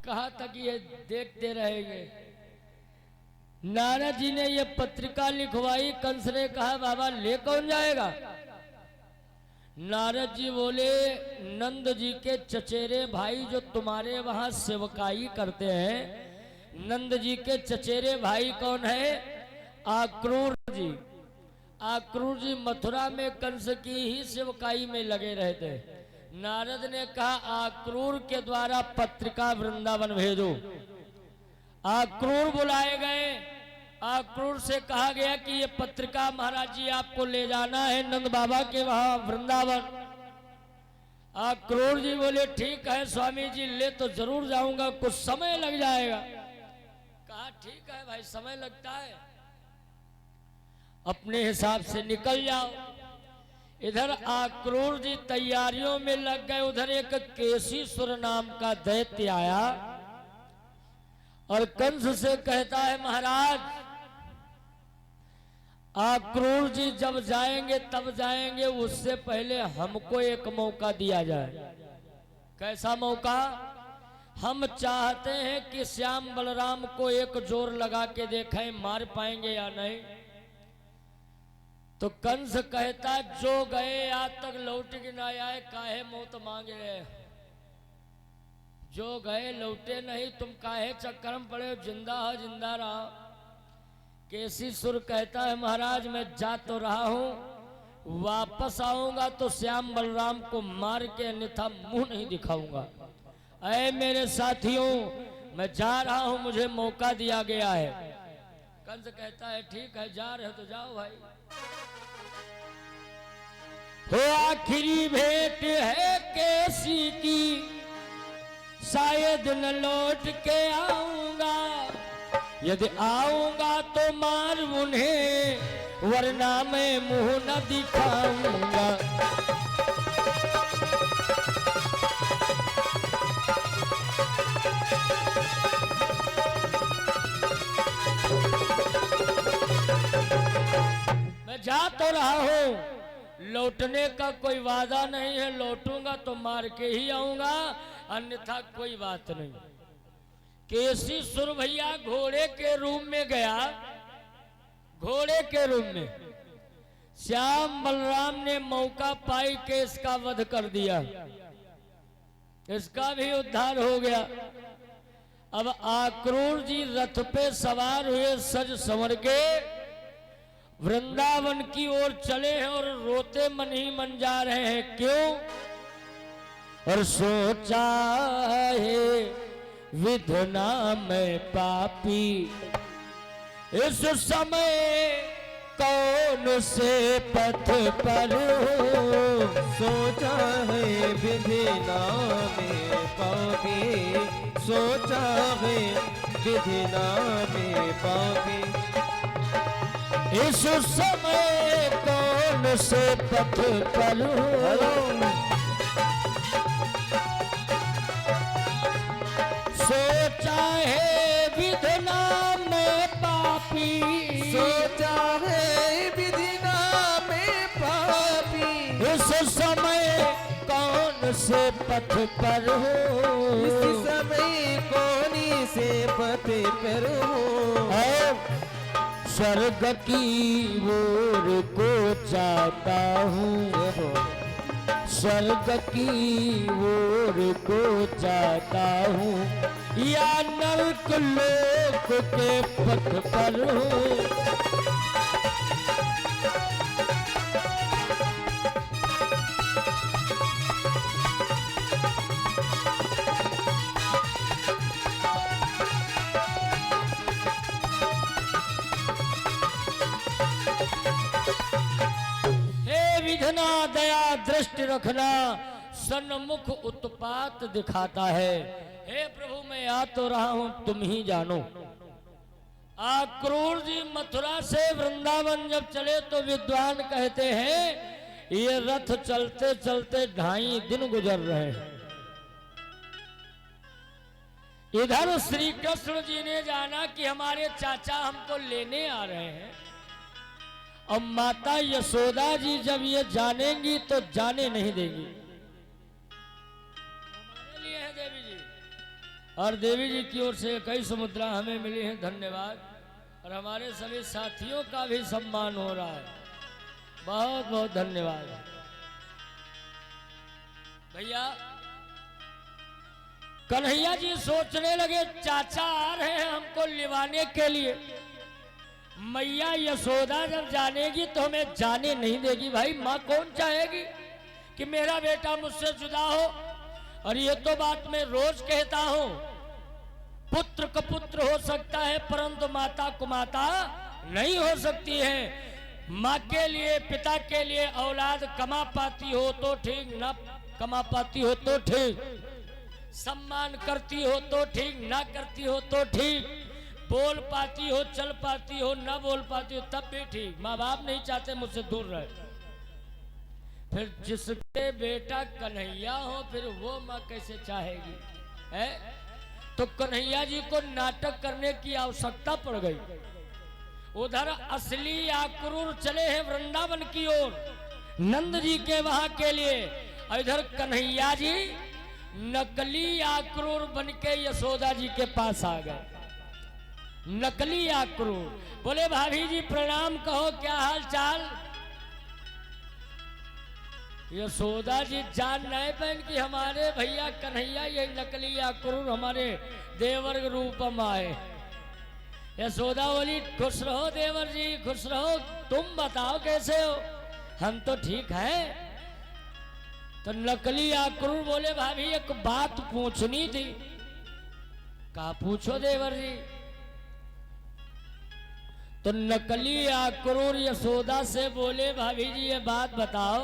कहाँ तक ये देखते रहेंगे। नारद जी ने ये पत्रिका लिखवाई, कंस ने कहा बाबा ले कौन जाएगा। नारद जी बोले नंद जी के चचेरे भाई जो तुम्हारे वहां सेवकाई करते हैं, नंद जी के चचेरे भाई कौन है? आक्रूर जी। आक्रूर जी मथुरा में कंस की ही सेवकाई में लगे रहते। नारद ने कहा आक्रूर के द्वारा पत्रिका वृंदावन भेजो। आक्रूर बुलाए गए। आक्रूर से कहा गया कि ये पत्रिका महाराज जी आपको ले जाना है नंद बाबा के वहां वृंदावन। आक्रूर जी बोले ठीक है स्वामी जी, ले तो जरूर जाऊंगा, कुछ समय लग जाएगा। कहा ठीक है भाई, समय लगता है, अपने हिसाब से निकल जाओ। इधर आक्रूर जी तैयारियों में लग गए। उधर एक केसीसुर नाम का दैत्य आया और कंस से कहता है महाराज आक्रूर जी जब जाएंगे तब जाएंगे, उससे पहले हमको एक मौका दिया जाए। कैसा मौका? हम चाहते हैं कि श्याम बलराम को एक जोर लगा के देखें मार पाएंगे या नहीं। तो कंस कहता जो गए आज तक लौट के ना आए, काहे मौत मांगे रहे। जो गए लौटे नहीं, तुम काहे चक्कर में पड़े हो, जिंदा हो जिंदा रहो। केसीसुर कहता है महाराज मैं जा तो रहा हूं, वापस आऊंगा तो श्याम बलराम को मार के अन्यथा मुंह नहीं दिखाऊंगा। अरे मेरे साथियों मैं जा रहा हूं, मुझे मौका दिया गया है। कंस कहता है ठीक है जा रहे हो तो जाओ भाई। हो आखिरी भेंट है केसी की, शायद न लौट के आऊंगा, यदि आऊंगा तो मार उन्हें, वरना मैं मुंह न दिखाऊंगा। मैं जा तो रहा हूं, लौटने का कोई वादा नहीं है, लौटूंगा तो मार के ही आऊंगा, अन्यथा कोई बात नहीं। केसीसुर भैया घोड़े के रूप में गया। घोड़े के रूप में श्याम बलराम ने मौका पाई के इसका वध कर दिया, इसका भी उद्धार हो गया। अब आक्रूर जी रथ पे सवार हुए सज संवर के वृंदावन की ओर चले हैं और रोते मन ही मन जा रहे हैं। क्यों? और सोचा है विधना में पापी, इस समय कौन से पथ पर हो। सोचा है विधना में पापी, सोचा है विधना में पापी, इस समय कौन से पथ पर हो। सोचा है विधना में पापी, सोचा है विधना में पापी, इस समय कौन से पथ पर हो। इस समय कौन से पथ पर हो। स्वर्ग की ओर को चाहता हूँ, स्वर्ग की ओर को चाहता हूँ, या नरक लोक के पथ पर हूँ। दया दृष्टि रखना, सन्मुख उत्पात दिखाता है। हे प्रभु मैं आ तो रहा हूं, तुम ही जानो। आक्रूर जी मथुरा से वृंदावन जब चले तो विद्वान कहते हैं ये रथ चलते चलते 2.5 दिन गुजर रहे हैं। इधर श्री कृष्ण जी ने जाना कि हमारे चाचा हमको लेने आ रहे हैं, और माता यशोदा जी जब ये जानेंगी तो जाने नहीं देंगी। हमारे लिए है देवी जी। और देवी जी की ओर से कई मुद्रा हमें मिली है, धन्यवाद। और हमारे सभी साथियों का भी सम्मान हो रहा है, बहुत बहुत धन्यवाद भैया। कन्हैया जी सोचने लगे चाचा आ रहे हैं हमको लिवाने के लिए, मैया यशोदा जब जानेगी तो हमें जाने नहीं देगी। भाई माँ कौन चाहेगी कि मेरा बेटा मुझसे जुदा हो। और ये तो बात मैं रोज कहता हूं, पुत्र का पुत्र हो सकता है परंतु माता कुमाता नहीं हो सकती है। माँ के लिए पिता के लिए औलाद कमा पाती हो तो ठीक, ना कमा पाती हो तो ठीक, सम्मान करती हो तो ठीक, ना करती हो तो ठीक, बोल पाती हो चल पाती हो ना बोल पाती हो तब भी ठीक। माँ बाप नहीं चाहते मुझसे दूर रहे। फिर जिसके बेटा कन्हैया हो फिर वो माँ कैसे चाहेगी है? तो कन्हैया जी को नाटक करने की आवश्यकता पड़ गई। उधर असली आक्रूर चले हैं वृंदावन की ओर नंद जी के वहां के लिए, इधर कन्हैया जी नकली आक्रूर बनके यशोदा जी के पास आ गए। नकली आक्रूर बोले भाभी जी प्रणाम, कहो क्या हाल चाल। यशोदा जी जान नहीं पाए कि हमारे भैया कन्हैया ये नकली आक्रूर हमारे देवर के रूप में आए। यशोदा बोली खुश रहो देवर जी खुश रहो, तुम बताओ कैसे हो। हम तो ठीक हैं। तो नकली आक्रूर बोले भाभी एक बात पूछनी थी। कहा पूछो देवर जी। तो नकली आक्रूर यशोदा से बोले भाभी जी ये बात बताओ,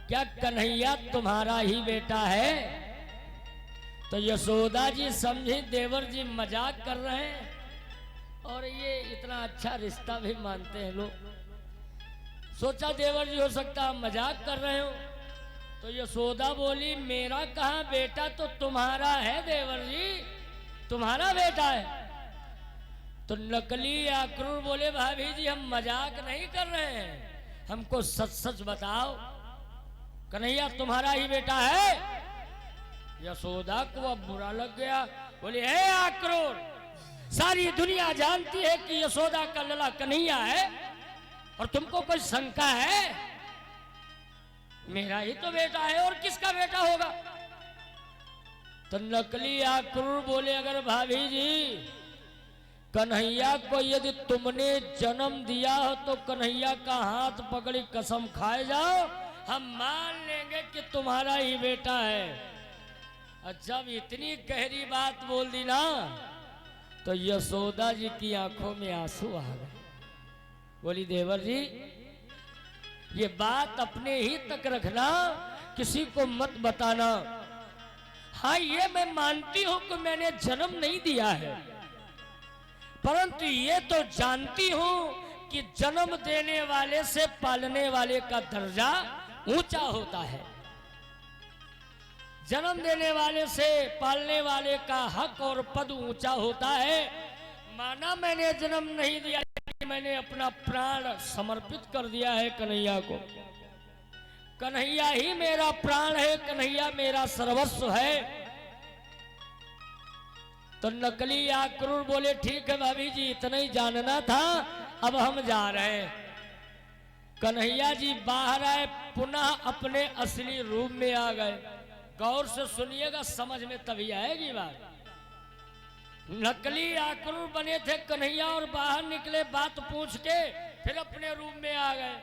क्या कन्हैया तुम्हारा ही बेटा है। तो यशोदा जी समझी देवर जी मजाक कर रहे हैं और ये इतना अच्छा रिश्ता भी मानते हैं लोग। सोचा देवर जी हो सकता मजाक कर रहे हो। तो यशोदा बोली मेरा कहाँ बेटा तो तुम्हारा है देवर जी, तुम्हारा बेटा है। तो नकली आक्रूर बोले भाभी जी हम मजाक नहीं कर रहे हैं, हमको सच सच बताओ कन्हैया तुम्हारा ही बेटा है। यशोदा को अब बुरा लग गया, बोले हे आक्रूर, सारी दुनिया जानती है कि यशोदा का लला कन्हैया है और तुमको कोई शंका है। मेरा ही तो बेटा है और किसका बेटा होगा। तो नकली आक्रूर बोले अगर भाभी जी कन्हैया को यदि तुमने जन्म दिया हो तो कन्हैया का हाथ पकड़ी कसम खाए जाओ, हम मान लेंगे कि तुम्हारा ही बेटा है। और जब इतनी गहरी बात बोल दी ना तो यशोदा जी की आंखों में आंसू आ गए। बोली देवर जी ये बात अपने ही तक रखना, किसी को मत बताना। हाँ ये मैं मानती हूं कि मैंने जन्म नहीं दिया है, परंतु ये तो जानती हूं कि जन्म देने वाले से पालने वाले का दर्जा ऊंचा होता है। जन्म देने वाले से पालने वाले का हक और पद ऊंचा होता है। माना मैंने जन्म नहीं दिया, मैंने अपना प्राण समर्पित कर दिया है कन्हैया को। कन्हैया ही मेरा प्राण है, कन्हैया मेरा सर्वस्व है। तो नकली आक्रूर बोले ठीक है भाभी जी इतना ही जानना था, अब हम जा रहे हैं। कन्हैया जी बाहर आए, पुनः अपने असली रूप में आ गए। गौर से सुनिएगा, समझ में तभी आएगी बात। नकली आक्रूर बने थे कन्हैया और बाहर निकले बात पूछ के, फिर अपने रूप में आ गए।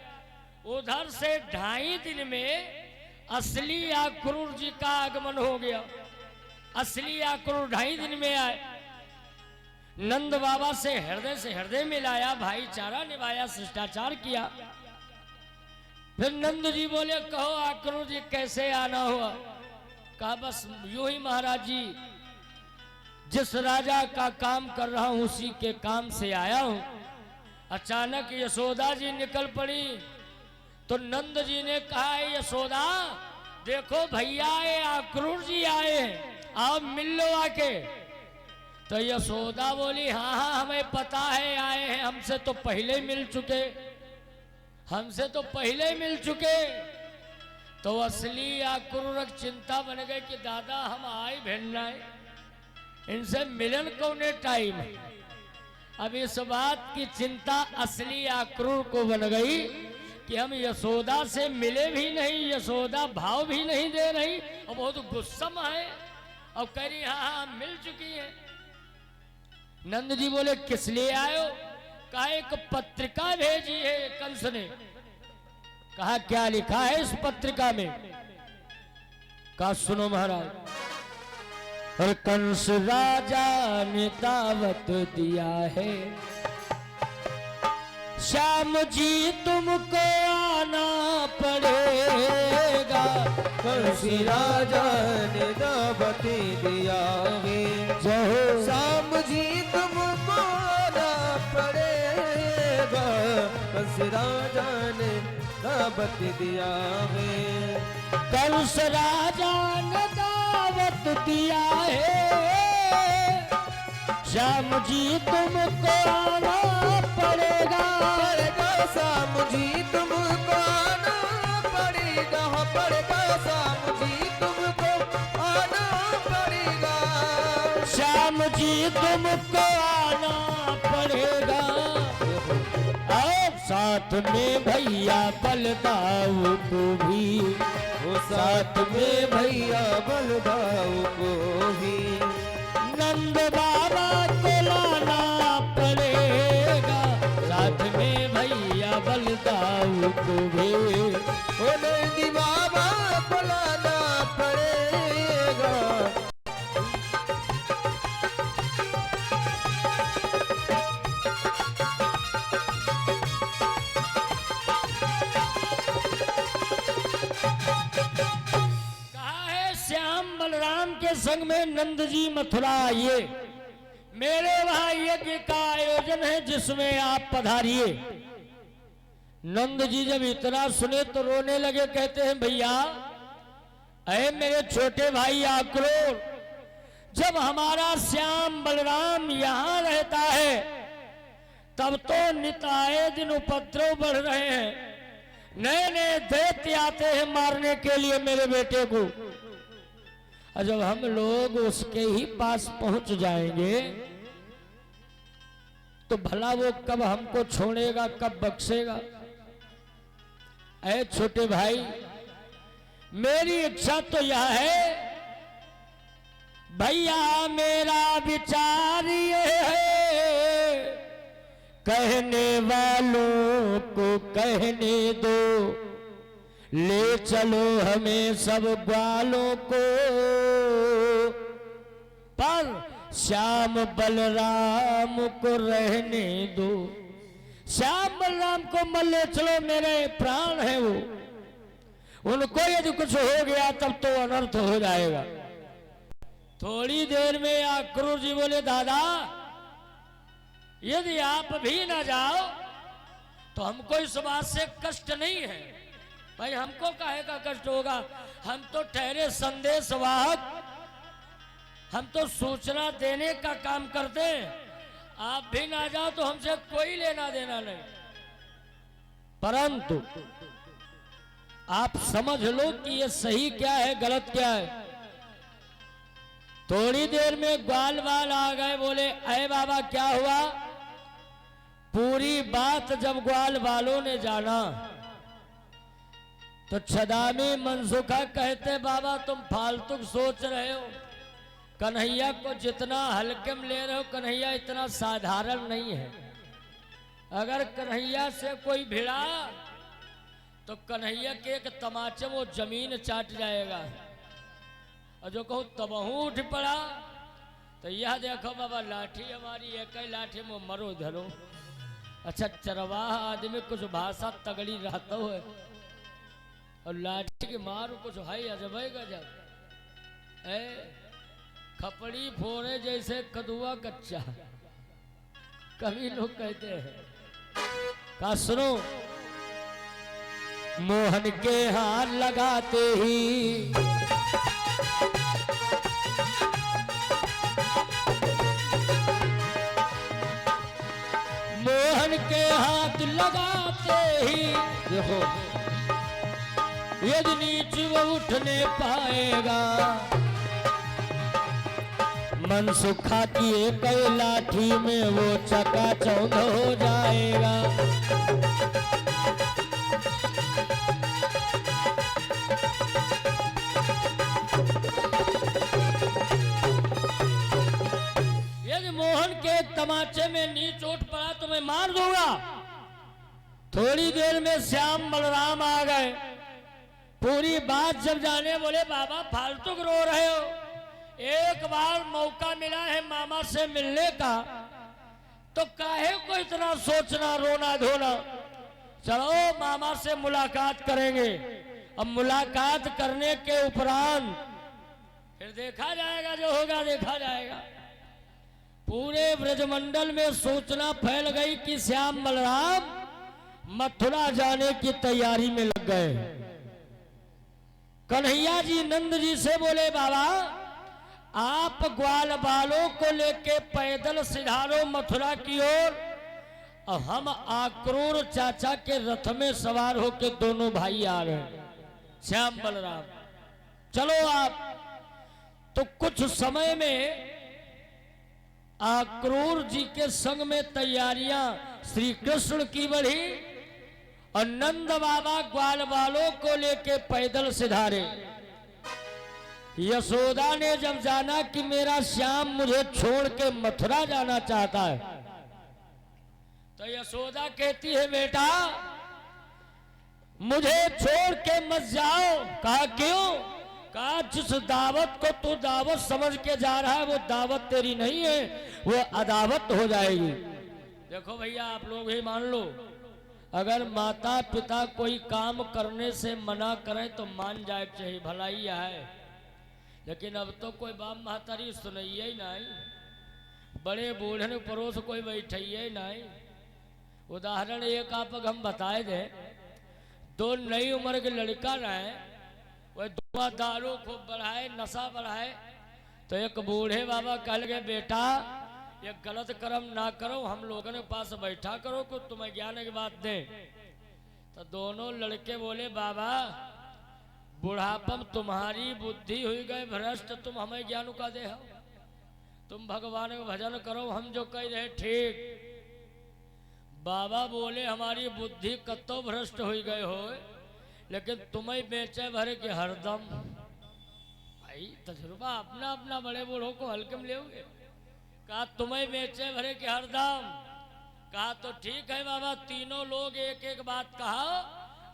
उधर से 2.5 दिन में असली आक्रूर जी का आगमन हो गया। असली आक्रूर 2.5 दिन में आए। नंद बाबा से हृदय मिलाया, भाईचारा निभाया, शिष्टाचार किया। फिर नंद जी बोले कहो आक्रूर जी कैसे आना हुआ। कहा बस यूं ही महाराज जी, जिस राजा का काम कर रहा हूं उसी के काम से आया हूं। अचानक यशोदा जी निकल पड़ी तो नंद जी ने कहा यशोदा देखो भैया आए, आक्रूर जी आए, आओ मिल लो आके। तो यशोदा बोली हाँ हाँ हमें पता है आए हैं, हमसे तो पहले मिल चुके, हमसे तो पहले मिल चुके। तो असली आक्रूर चिंता बन गए कि दादा हम आए भिड़ना है, इनसे मिलन कौने टाइम। अब इस बात की चिंता असली अक्रूर को बन गई कि हम यशोदा से मिले भी नहीं, यशोदा भाव भी नहीं दे रही और बहुत गुस्सा में है और कह रही हाँ हाँ मिल चुकी है। नंद जी बोले किस लिए आयो? कहा एक पत्रिका भेजी है कंस ने। कहा क्या लिखा है इस पत्रिका में? कहा सुनो महाराज। और कंस राजा ने दावत दिया है, श्याम जी तुमको आना पड़ेगा। कंस राजा ने दावत दिया है, श्याम जी तुमको आना पड़ेगा। कंस राजा ने दावत दिया है, कंस राजा ने दावत दिया है, श्याम जी तुमको आना पड़ेगा। श्याम जी तुमको आना पड़ेगा, पड़ेगा श्याम जी तुमको आना पड़ेगा। श्याम जी तुमको आना पड़ेगा। और साथ में भैया बलदाऊ को भी, वो साथ में भैया बलदाऊ को भी नंद बाबा को लाना पड़ेगा। साथ में भैया बलदाऊ को भी ओ नंदी बाबा को लाना पड़ेगा। बलराम के संग में नंद जी मथुरा आइए, मेरे वहां यज्ञ का आयोजन है जिसमें आप पधारिए। नंद जी जब इतना सुने तो रोने लगे, कहते हैं भैया अरे मेरे छोटे भाई आक्रोर, जब हमारा श्याम बलराम यहाँ रहता है तब तो निताए दिन उपद्रव बढ़ रहे हैं, नए नए दैत्य आते हैं मारने के लिए मेरे बेटे को। और जब हम लोग उसके ही पास पहुंच जाएंगे तो भला वो कब हमको छोड़ेगा, कब बख्शेगा। ऐ छोटे भाई, मेरी इच्छा तो यह है, भैया मेरा विचार ये है, कहने वालों को कहने दो, ले चलो हमें सब ग्वालों को, पर श्याम बलराम को रहने दो। श्याम बलराम को मत ले चलो, मेरे प्राण है वो, उनको यदि कुछ हो गया तब तो अनर्थ हो जाएगा। थोड़ी देर में आक्रूर जी बोले दादा यदि आप भी ना जाओ तो हमको इस बात से कष्ट नहीं है। भाई हमको काहे का कष्ट होगा, हम तो ठहरे संदेशवाहक, हम तो सूचना देने का काम करते हैं। आप भी ना जाओ तो हमसे कोई लेना देना नहीं, परंतु आप समझ लो कि ये सही क्या है गलत क्या है। थोड़ी देर में ग्वाल वाल आ गए, बोले अरे बाबा क्या हुआ। पूरी बात जब ग्वाल वालों ने जाना तो छदामी मनसुखा कहते बाबा तुम फालतू सोच रहे हो, कन्हैया को जितना हल्के में ले रहे हो कन्हैया इतना साधारण नहीं है। अगर कन्हैया से कोई भिड़ा तो कन्हैया के एक तमाचे वो जमीन चाट जाएगा, और जो कहूँ तबहू उठ पड़ा तो यह देखो बाबा लाठी हमारी एक ही लाठी में मरो धरो। अच्छा चरवाहा आदमी कुछ भाषा तगड़ी रहता है और लाठी की मारो कुछ है अजब गजब, खपड़ी फोड़े जैसे कदुआ कच्चा, कभी लोग कहते हैं। का सुनो, मोहन के हाथ लगाते ही मोहन के हाथ लगाते ही देखो यदि नीच वो उठने पाएगा, मन सुखा की एक लाठी में वो चकाचौंध हो जाएगा। यदि मोहन के तमाचे में नीच चोट पड़ा तो मैं मार दूंगा। थोड़ी देर में श्याम बलराम आ गए। पूरी बात जब जाने बोले बाबा फालतू रो रहे हो, एक बार मौका मिला है मामा से मिलने का, तो काहे को इतना सोचना रोना धोना। चलो मामा से मुलाकात करेंगे। अब मुलाकात करने के उपरांत फिर देखा जाएगा, जो होगा देखा जाएगा। पूरे ब्रजमंडल में सूचना फैल गई कि श्याम बलराम मथुरा जाने की तैयारी में लग गए। कन्हैया जी नंद जी से बोले बाबा आप ग्वाल बालों को लेके पैदल सिधारो मथुरा की ओर, और हम आक्रूर चाचा के रथ में सवार होके दोनों भाई आ रहे हैं, श्याम बलराम। चलो आप। तो कुछ समय में आक्रूर जी के संग में तैयारियां श्री कृष्ण की बढ़ी और नंद बाबा ग्वाल बालों को लेके पैदल सिधारे। यशोदा ने जब जाना कि मेरा श्याम मुझे छोड़ के मथुरा जाना चाहता है, तो यशोदा कहती है बेटा मुझे छोड़ के मत जाओ। कहा क्यों? कहा जिस दावत को तू दावत समझ के जा रहा है वो दावत तेरी नहीं है, वो अदावत हो जाएगी। देखो भैया आप लोग ही मान लो, अगर माता पिता कोई काम करने से मना करें तो मान जाए चाहिए, भलाई है। लेकिन अब तो कोई बाप महतारी सुनइए ही नहीं, बड़े बूढ़े ने परोस कोई बैठिए ही नहीं। उदाहरण एक आप हम बताए दे, दो नई उम्र के लड़का रहे, वह दुआ दारू खूब बढ़ाए, नशा बढ़ाए, तो एक बूढ़े बाबा कह गए बेटा ये गलत कर्म ना करो, हम लोगों के पास बैठा करो को तुम्हें ज्ञान की बात दे। तो दोनों लड़के बोले बाबा बुढ़ापम तुम्हारी बुद्धि हुई गए भ्रष्ट, तुम हमें ज्ञान का दे हो, तुम भगवान का भजन करो, हम जो कह रहे ठीक। बाबा बोले हमारी बुद्धि कत्तो भ्रष्ट हो गए हो, लेकिन तुम्हें बेचे भरे के हरदम। भाई तजुर्बा अपना अपना बड़े बूढ़ों को हल्के में ले। कहा तुम्हें बेचे भरे के हरदम। कहा तो ठीक है बाबा, तीनों लोग एक एक बात कहा,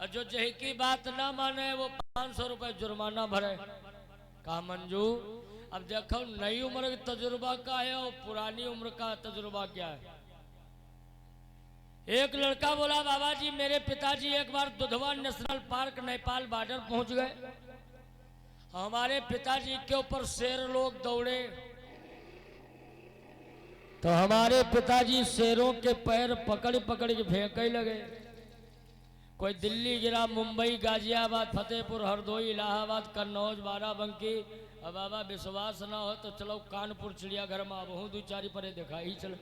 और जो जही की बात ना माने वो 500 रुपए जुर्माना भरे। कहा मंजूर। अब देखो नई उम्र का तजुर्बा क्या है और पुरानी उम्र का तजुर्बा क्या है। एक लड़का बोला बाबा जी मेरे पिताजी एक बार Dudhwa national park Nepal border पहुंच गए, हमारे पिताजी के ऊपर शेर लोग दौड़े, तो हमारे पिताजी शेरों के पैर पकड़ पकड़ के फेंकने लगे। कोई दिल्ली गिरा, मुंबई, गाजियाबाद, फतेहपुर, हरदोई, इलाहाबाद, कन्नौज, बाराबंकी। अब बाबा विश्वास ना हो तो चलो कानपुर चिड़ियाघर में अब दो चारी परे देखा ही चले।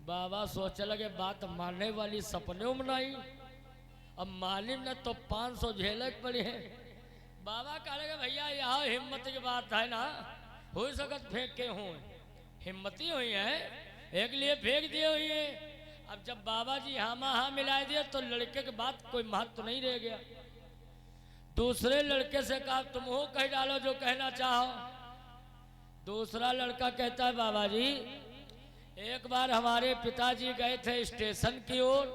बाबा सोच लगे बात मानने वाली सपने में नहीं, अब मालिम ने तो 500 झेले पड़ी है। बाबा कह लगे भैया यहाँ हिम्मत की बात है ना, हो सकत फेंक के हूँ, हिम्मती हुई है, एक लिए फेंक दिए हुई है। अब जब बाबा जी हाँ मिला दिए तो लड़के के बात कोई महत्व नहीं रह गया। दूसरे लड़के से कहा तुम हो कह डालो जो कहना चाहो। दूसरा लड़का कहता है बाबा जी एक बार हमारे पिताजी गए थे स्टेशन की ओर,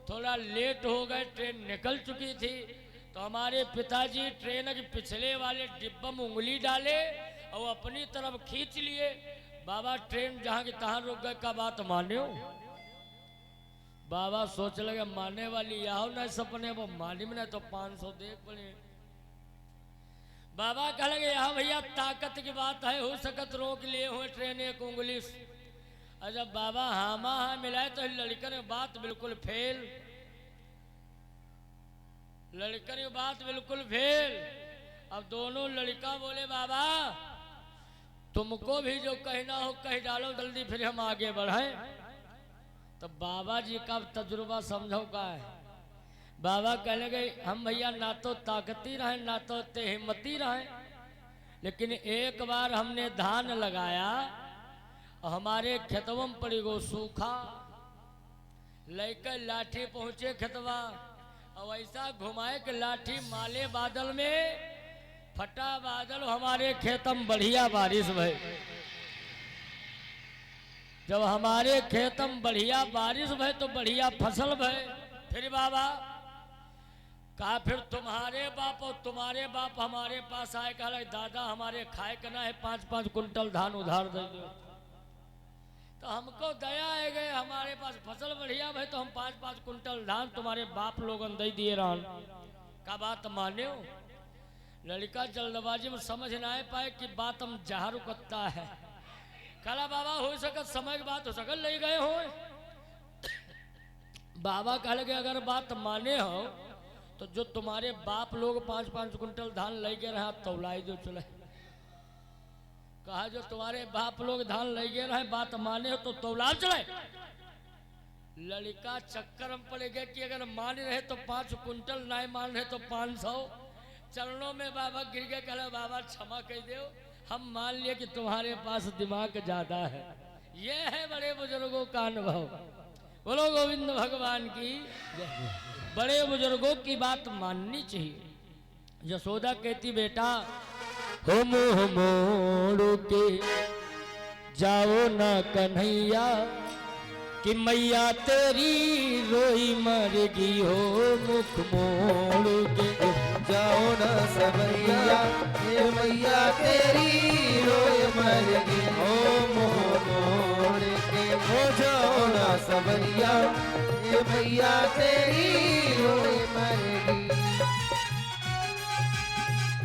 थोड़ा लेट हो गए, ट्रेन निकल चुकी थी, तो हमारे पिताजी ट्रेन के पिछले वाले डिब्बे में उंगली डाले और अपनी तरफ खींच लिए। बाबा ट्रेन जहां की तहां रुक गए, का बात मान्यो। बाबा सोच लगे मानने वाली आओ ना सपने, वो मानी में तो 500 देख पड़े। बाबा कह लगे यहाँ भैया ताकत की बात है, हो सकत रोक लिए हुए ट्रेन एक उंगली। और जब बाबा हाँ मिलाए तो लड़के ने बात बिल्कुल फेल, लड़के ने बात बिल्कुल फेल। अब दोनों लड़का बोले बाबा तुमको भी जो कहना हो कह डालो जल्दी, फिर हम आगे बढ़े। तो बाबा जी का तजुर्बा समझो का है। बाबा कहने गए हम भैया ना तो ताकती रहे ना तो हिम्मती रहे, लेकिन एक बार हमने धान लगाया, हमारे खेतवम पड़ी गो सूखा, लेकर लाठी पहुंचे खेतवा, और ऐसा घुमाए कि लाठी माले बादल में, फटा बादल, हमारे खेतम बढ़िया बारिश भई। जब हमारे खेतम बढ़िया बारिश भई तो बढ़िया फसल भई। फिर बाबा कहा, फिर तुम्हारे बाप और तुम्हारे बाप हमारे पास आए, कहा दादा हमारे खाए करना है 5-5 कुंटल धान उधार दे दो। तो हमको दया आ गए, हमारे पास फसल बढ़िया भाई, तो हम 5-5 कुंटल धान तुम्हारे बाप लोगन दे दिए रहन। का बात माने हो? लड़का जल्दबाजी में समझ ना आ पाए कि बात हम जहाँ रुकता है। कहा बाबा हो सकत समय की बात हो सकत ले गए हो। बाबा कह लगे अगर बात माने हो तो जो तुम्हारे बाप लोग 5-5 कुंटल धान ले गए रहा तौलाई जो चले। कहा जो तुम्हारे बाप लोग धान ले गए रहे बात माने हो तो तौला चले। लड़का चक्कर में पड़ गए कि अगर मान रहे तो 5 कुंटल, नहीं मान रहे तो 500। चरणों में बाबा गिर गए, कहा बाबा क्षमा कह दो, हम मान लिए कि तुम्हारे पास दिमाग ज्यादा है। ये है बड़े बुजुर्गों का अनुभव। बोलो गोविंद भगवान की। बड़े बुजुर्गों की बात माननी चाहिए। यशोदा कहती बेटा हो मुँह मोड़ के जाओ ना कन्हैया कि मैया तेरी रोई मरेगी। हो मुख मोड़ के जाओ ना सवैया, ये मैया तेरी रोए मरेगी। हो मुँह मोड़ के हो जाओ ना सवैया, ये मैया तेरी रोए मरेगी।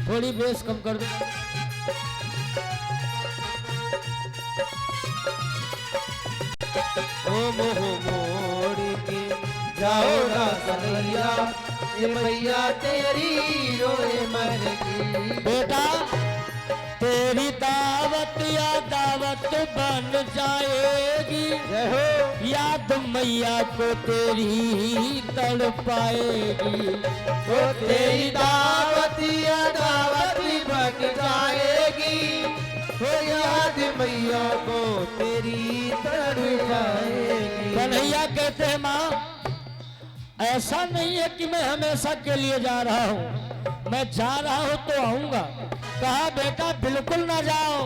थोड़ी बेस कम कर दो। ओ मुँह मोड़ के जाओ ना सवैया, ये मैया तेरी रोए मरेगी। बेटा तेरी दावत या दावत बन जाएगी। जय हो। याद मैया को तेरी तड़पाएगी। ओ तेरी दावत या दावत बन जाएगी। हो याद मैया को तेरी तड़पाएगी। कन्हैया कहते हैं माँ ऐसा नहीं है कि मैं हमेशा के लिए जा रहा हूँ, मैं जा रहा हूँ तो आऊंगा। कहा बेटा बिल्कुल ना जाओ,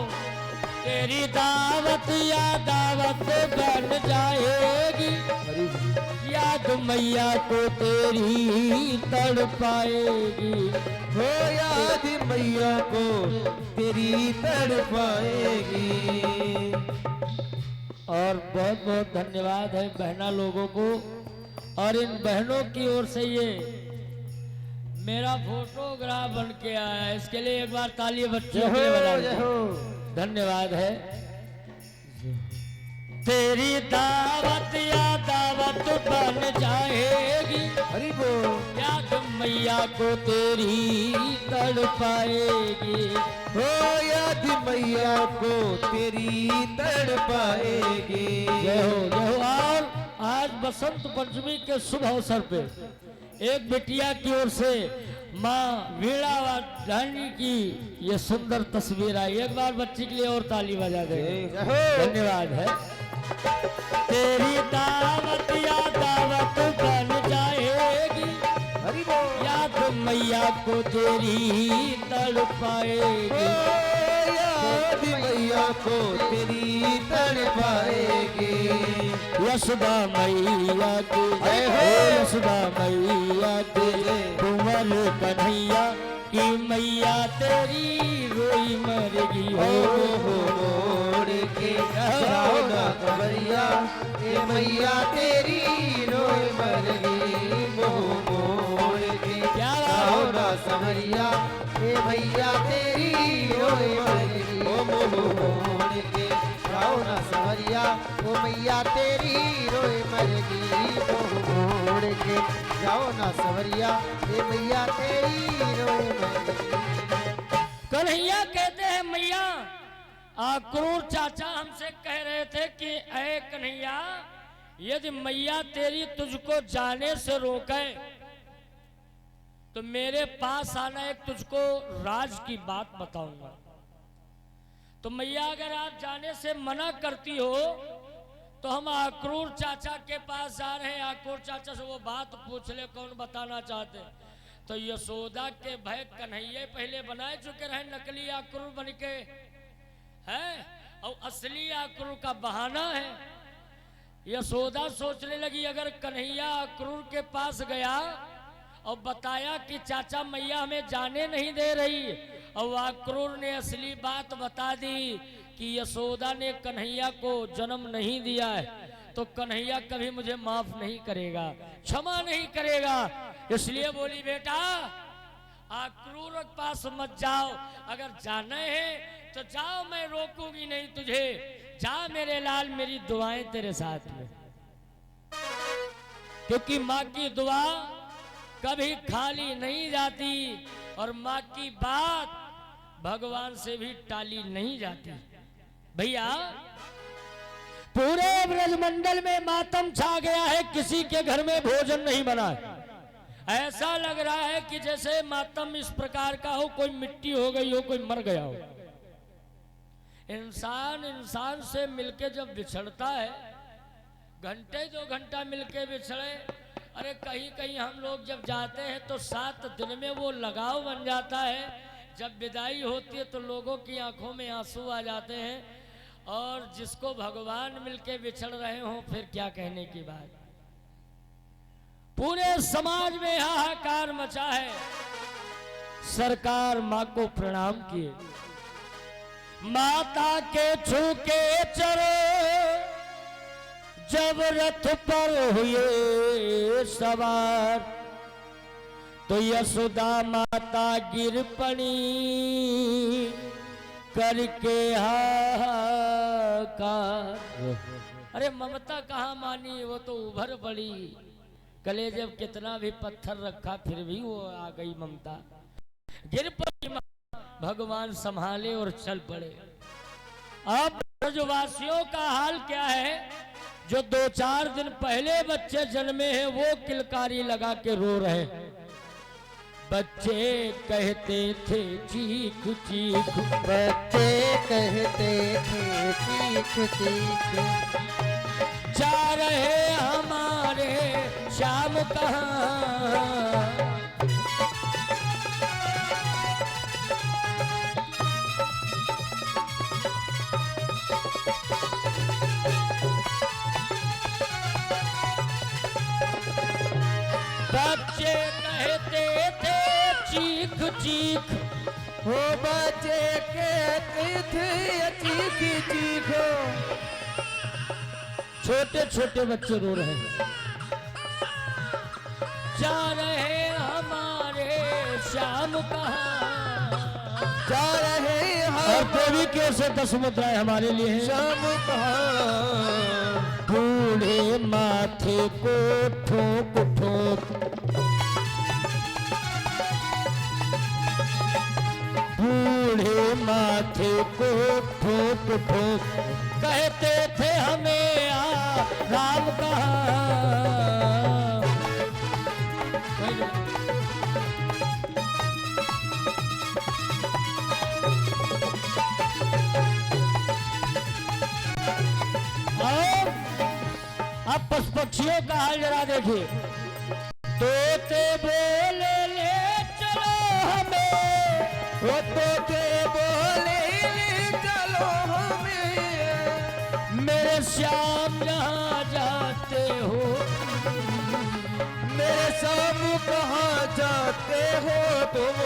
तेरी दावत या दावत बन जाएगी। याद मैया को तेरी तड़पाएगी। हो याद मैया को तेरी तड़पाएगी। और बहुत बहुत धन्यवाद है बहना लोगों को। और इन बहनों की ओर से ये मेरा फोटोग्राफ बन के आया है, इसके लिए एक बार ताली बच्चों के लिए बजा दो। धन्यवाद है। तेरी दावत या दावत बन जाएगी। हरि बोल। याद मैया को तेरी तड़पाएगी। हो याद मैया को तेरी तड़पाएगी। जय हो जय हो। और आज बसंत पंचमी के शुभ अवसर पे एक बिटिया की ओर से माँ वीणा रानी की ये सुंदर तस्वीर आई। एक बार बच्ची के लिए और ताली बजा दे। धन्यवाद है। तेरी दावत या दावत बन जाएगी। हरि बोल। याद मैया को तेरी तड़पाएगी। याद मैया को तेरी तड़पाएगी। यशोदा मैया के जय हो। यशोदा मैया के कुंवर कन्हैया की मैया तेरी रोई मरेगी। हो मोड़ के जाओ ना कंवरिया, ये मैया तेरी रोए मरेगी। मोह मोड़ के जाओ ना संवरिया, ये मैया तेरी रोए मरेगी। ओ मोह मोड़ के जाओ ना संवरिया, ओ मैया तेरी रोए मरेगी। मोह मोड़ के जाओ ना संवरिया, ये मैया तेरी रोए मरेगी। कन्हैया कहते हैं मैया क्रूर चाचा हमसे कह रहे थे कि ऐ कन्हैया यदि मैया तेरी तुझको जाने से रोके तो मेरे पास आना, एक तुझको राज की बात बताऊंगा। तो मैया अगर आप जाने से मना करती हो तो हम आक्रूर चाचा के पास जा रहे हैं, आक्रूर चाचा से वो बात पूछ ले कौन बताना चाहते। तो यशोदा के भय कन्हैया पहले बनाए चुके रहे नकली आक्रूर बन के है, और असली आक्रूर का बहाना है। यशोदा सोचने लगी अगर कन्हैया आक्रूर के पास गया और बताया कि चाचा मैया हमें जाने नहीं दे रही, और आक्रूर ने असली बात बता दी कि यशोदा ने कन्हैया को जन्म नहीं दिया है, तो कन्हैया कभी मुझे माफ नहीं करेगा, क्षमा नहीं करेगा। इसलिए बोली बेटा आक्रूर के पास मत जाओ, अगर जाना है तो जाओ, मैं रोकूंगी नहीं तुझे, जा मेरे लाल, मेरी दुआएं तेरे साथ में। क्योंकि माँ की दुआ कभी खाली नहीं जाती और माँ की बात भगवान से भी टाली नहीं जाती। भैया पूरे ब्रजमंडल में मातम छा गया है, किसी के घर में भोजन नहीं बना है। ऐसा लग रहा है कि जैसे मातम इस प्रकार का हो, कोई मिट्टी हो गई हो, कोई मर गया हो। इंसान इंसान से मिलके जब बिछड़ता है, घंटे 2 घंटा मिलके बिछड़े, अरे कहीं कहीं हम लोग जब जाते हैं तो 7 दिन में वो लगाव बन जाता है। जब विदाई होती है तो लोगों की आंखों में आंसू आ जाते हैं, और जिसको भगवान मिलके बिछड़ रहे हो फिर क्या कहने की बात। पूरे समाज में हाहाकार मचा है। सरकार माँ को प्रणाम किए, माता के छू के चलो, जब रथ पर हुए सवार, तो यशोदा माता गिर पड़ी करके हाहाकार। अरे ममता कहाँ मानी, वो तो उभर पड़ी। कले जब कितना भी पत्थर रखा फिर भी वो आ गई ममता, गिर पड़ी। भगवान संभाले और चल पड़े। अब ब्रजवासियों का हाल क्या है, जो 2-4 दिन पहले बच्चे जन्मे हैं वो किलकारी लगा के रो रहे हैं। बच्चे कहते थे चीख चीख, बच्चे कहते थे चीख चीख, जा रहे हमारे श्याम कहाँ। बच्चे कहते थे चीख चीख, हो बच्चे कहते थे चीख चीख, छोटे छोटे बच्चे रो रहे हैं। जा रहे हमारे श्याम कहाँ, जा रहे और देवी के से 10 मुद्राएं हमारे लिए हैं। श्याम कहाँ, बूढ़े माथे को ठोक ठोक, बूढ़े माथे को ठोक ठोक, कहते थे हमें राम कहाँ। अब पशु पक्षियों का हाल जरा देखिए। तोते बोले ले चलो हमें, वो तोते बोले ले चलो हमें, मेरे श्याम जहाँ जाते हो, मेरे श्याम कहाँ जाते हो तुम।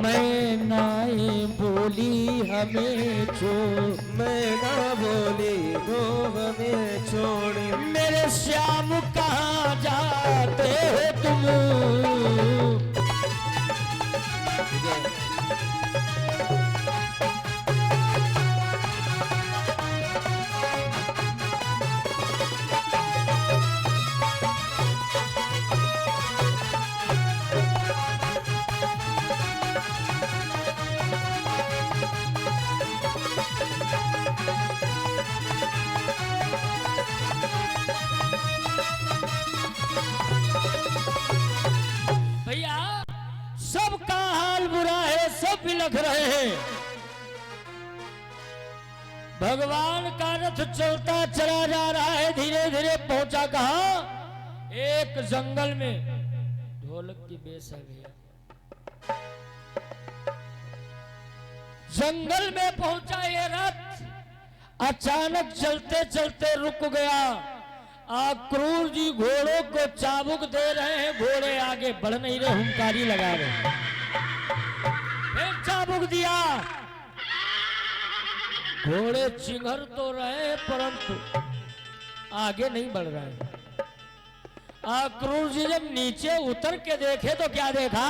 मैं नाई बोली हमें छोड़, मैं ना बोली वो हमें छोड़, मेरे श्याम कहाँ जाते हो तुम। सबका हाल बुरा है, सब बिलख रहे हैं। भगवान का रथ चलता चला जा रहा है, धीरे धीरे पहुंचा कहा, एक जंगल में। ढोलक की बेस है भैया। जंगल में पहुंचा ये रथ, अचानक चलते चलते रुक गया। अक्रूर जी घोड़ों को चाबुक दे रहे हैं, घोड़े आगे बढ़ नहीं रहे, हुंकारी लगा रहे। फिर चाबुक दिया, घोड़े चिंघर तो रहे परंतु आगे नहीं बढ़ रहे। अक्रूर जी जब नीचे उतर के देखे तो क्या देखा,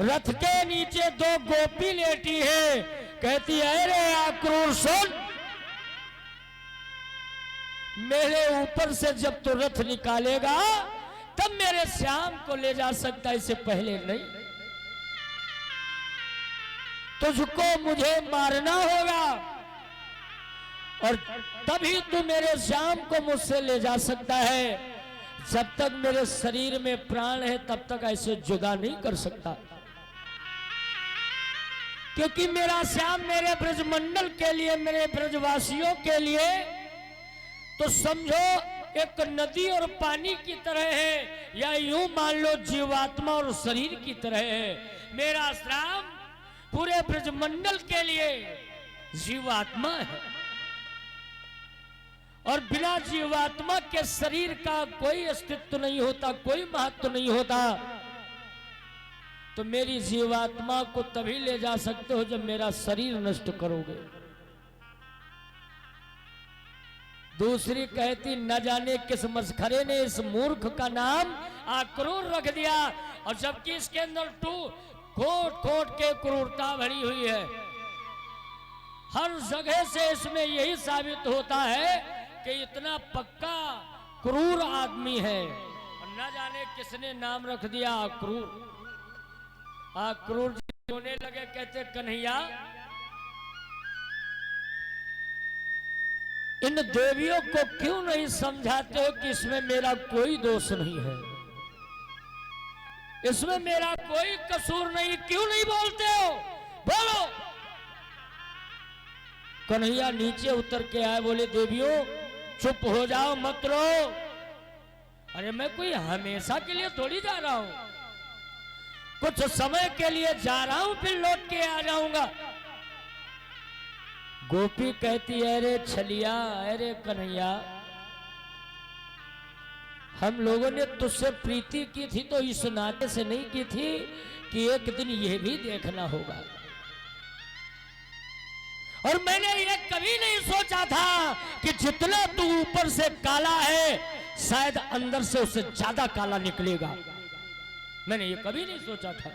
रथ के नीचे दो गोपी लेटी है। कहती है, अरे अक्रूर सुन, मेरे ऊपर से जब तू रथ निकालेगा तब मेरे श्याम को ले जा सकता, इससे पहले नहीं। तुझको मुझे मारना होगा और तभी तू मेरे श्याम को मुझसे ले जा सकता है। जब तक मेरे शरीर में प्राण है तब तक ऐसे जुदा नहीं कर सकता, क्योंकि मेरा श्याम मेरे ब्रजमंडल के लिए, मेरे ब्रजवासियों के लिए तो समझो एक नदी और पानी की तरह है, या यूं मान लो जीवात्मा और शरीर की तरह है। मेरा श्याम पूरे ब्रजमंडल के लिए जीवात्मा है, और बिना जीवात्मा के शरीर का कोई अस्तित्व नहीं होता, कोई महत्व नहीं होता। तो मेरी जीवात्मा को तभी ले जा सकते हो जब मेरा शरीर नष्ट करोगे। दूसरी कहती, न जाने किस मस्खरे ने इस मूर्ख का नाम अक्रूर रख दिया, और जबकि इसके अंदर खोट खोट के क्रूरता भरी हुई है। हर जगह से इसमें यही साबित होता है कि इतना पक्का क्रूर आदमी है। और न जाने किसने नाम रख दिया अक्रूर। अक्रूर जी रोने लगे, कहते, कन्हैया, इन देवियों को क्यों नहीं समझाते हो कि इसमें मेरा कोई दोष नहीं है, इसमें मेरा कोई कसूर नहीं, क्यों नहीं बोलते हो, बोलो। कन्हैया नीचे उतर के आए, बोले, देवियों चुप हो जाओ, मत रो। अरे मैं कोई हमेशा के लिए थोड़ी जा रहा हूं, कुछ समय के लिए जा रहा हूं, फिर लौट के आ जाऊंगा। गोपी कहती है, अरे छलिया, अरे कन्हैया, हम लोगों ने तुझसे प्रीति की थी तो इस नाते से नहीं की थी कि एक दिन यह भी देखना होगा। और मैंने ये कभी नहीं सोचा था कि जितना तू ऊपर से काला है शायद अंदर से उससे ज्यादा काला निकलेगा। मैंने ये कभी नहीं सोचा था।